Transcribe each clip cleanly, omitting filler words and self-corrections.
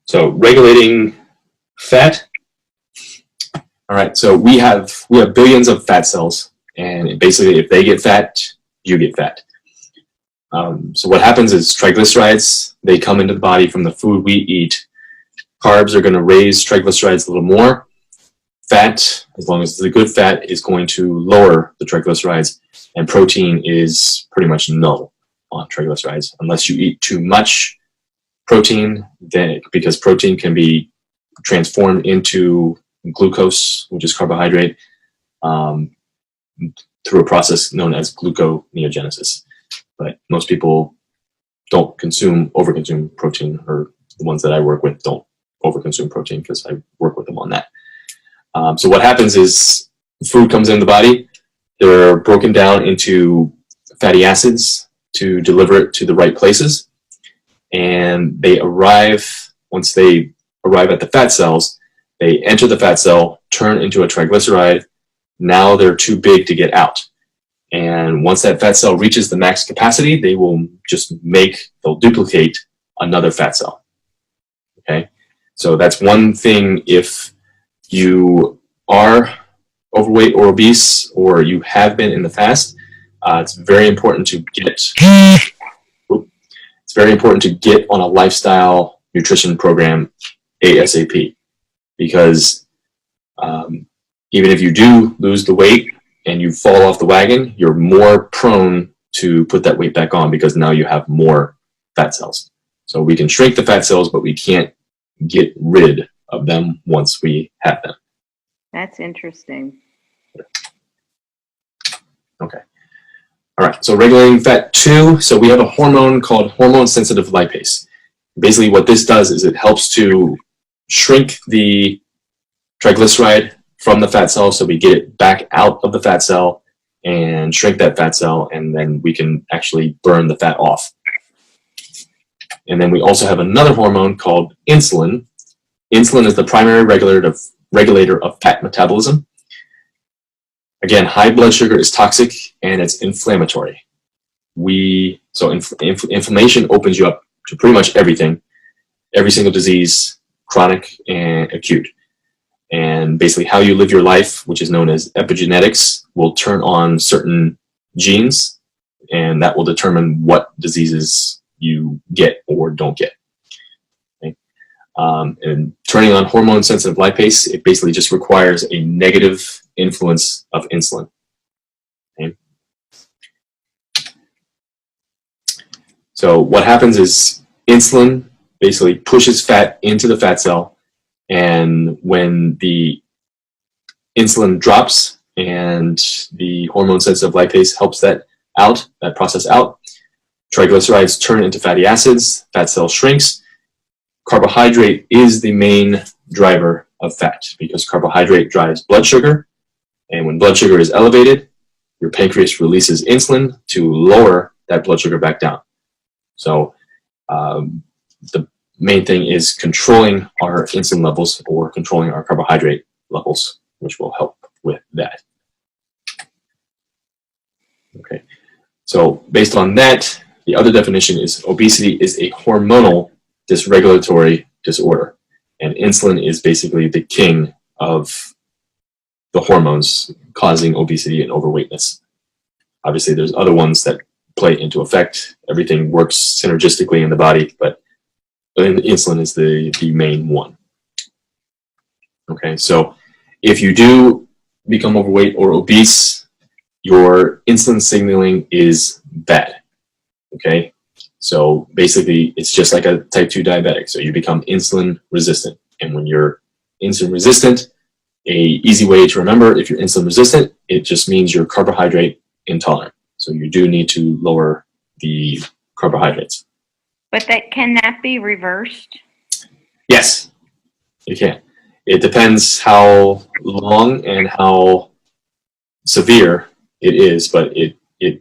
So regulating fat. All right, so we have billions of fat cells, and basically if they get fat, you get fat. So what happens is triglycerides, they come into the body from the food we eat. Carbs are going to raise triglycerides a little more. Fat, as long as it's a good fat, is going to lower the triglycerides, and protein is pretty much null on triglycerides unless you eat too much protein, then because protein can be transformed into glucose, which is carbohydrate, through a process known as gluconeogenesis. But most people don't overconsume protein, or the ones that I work with don't overconsume protein because I work with them on that. So what happens is food comes in the body, they're broken down into fatty acids to deliver it to the right places, and once they arrive at the fat cells, they enter the fat cell, turn into a triglyceride. Now they're too big to get out. And once that fat cell reaches the max capacity, they'll duplicate another fat cell. Okay? So that's one thing. If you are overweight or obese, or you have been in the past, it's very important to get on a lifestyle nutrition program ASAP, because even if you do lose the weight and you fall off the wagon, you're more prone to put that weight back on because now you have more fat cells. So we can shrink the fat cells, but we can't get rid of them once we have them. That's interesting. Okay. All right. So regulating fat 2. So we have a hormone called hormone-sensitive lipase. Basically what this does is it helps to shrink the triglyceride from the fat cell, so we get it back out of the fat cell and shrink that fat cell, and then we can actually burn the fat off. And then we also have another hormone called insulin. Insulin is the primary regulator of fat metabolism. Again, high blood sugar is toxic and it's inflammatory. Inflammation opens you up to pretty much everything, every single disease, chronic and acute. And basically how you live your life, which is known as epigenetics, will turn on certain genes, and that will determine what diseases you get or don't get. Okay? And turning on hormone-sensitive lipase, it basically just requires a negative influence of insulin. Okay? So what happens is insulin basically pushes fat into the fat cell, and when the insulin drops and the hormone-sensitive lipase helps that process out, triglycerides turn into fatty acids, fat cell shrinks. Carbohydrate is the main driver of fat because carbohydrate drives blood sugar, and when blood sugar is elevated, your pancreas releases insulin to lower that blood sugar back down. So the main thing is controlling our insulin levels or controlling our carbohydrate levels, which will help with that. Okay, so based on that, the other definition is obesity is a hormonal dysregulatory disorder, and insulin is basically the king of the hormones causing obesity and overweightness. Obviously, there's other ones that play into effect. Everything works synergistically in the body, but insulin is the main one. Okay, so if you do become overweight or obese, your insulin signaling is bad. Okay, so basically it's just like a type 2 diabetic. So you become insulin resistant. And when you're insulin resistant, a easy way to remember, if you're insulin resistant, it just means you're carbohydrate intolerant. So you do need to lower the carbohydrates. But can that be reversed? Yes, it can. It depends how long and how severe it is, but it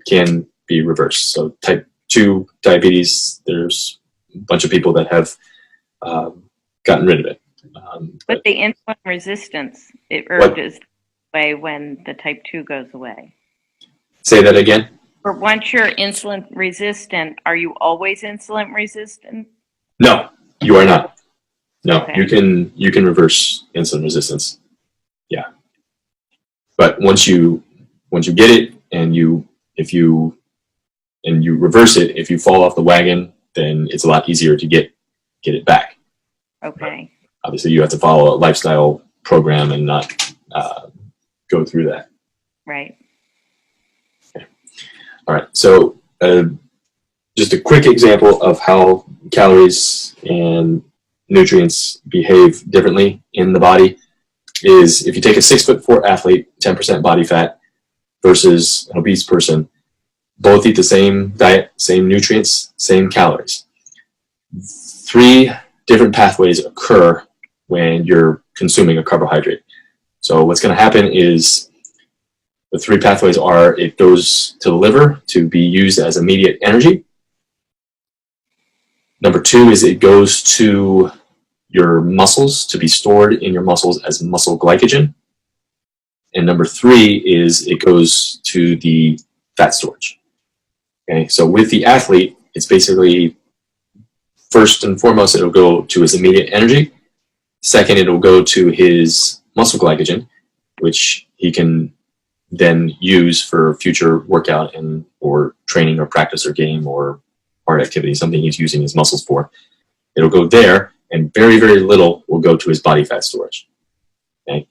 can be reversed. So type 2 diabetes, there's a bunch of people that have gotten rid of it. But the insulin resistance, it urges away when the type 2 goes away. Say that again? Or once you're insulin resistant, are you always insulin resistant? No, you are not. No, Okay. you can reverse insulin resistance. Yeah. But once you get it and you reverse it, if you fall off the wagon, then it's a lot easier to get it back. Okay. But obviously, you have to follow a lifestyle program and not go through that. Right. Okay. All right. So just a quick example of how calories and nutrients behave differently in the body is if you take a 6'4" athlete, 10% body fat, versus an obese person, both eat the same diet, same nutrients, same calories. 3 different pathways occur when you're consuming a carbohydrate. So what's going to happen is the 3 pathways are it goes to the liver to be used as immediate energy. Number 2 is it goes to your muscles to be stored in your muscles as muscle glycogen. And number 3 is it goes to the fat storage. Okay, so with the athlete, it's basically first and foremost, it'll go to his immediate energy. Second, it'll go to his muscle glycogen, which he can then use for future workout and or training or practice or game or hard activity, something he's using his muscles for. It'll go there, and very, very little will go to his body fat storage. Okay?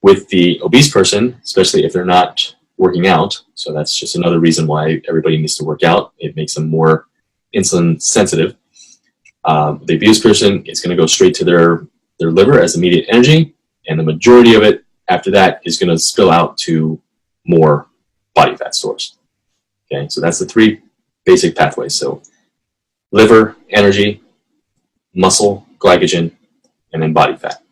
With the obese person, especially if they're not working out, so that's just another reason why everybody needs to work out. It makes them more insulin sensitive. The obese person, it's going to go straight to their liver as immediate energy, and the majority of it after that is going to spill out to more body fat stores. Okay, so that's the 3 basic pathways. So liver, energy, muscle, glycogen, and then body fat.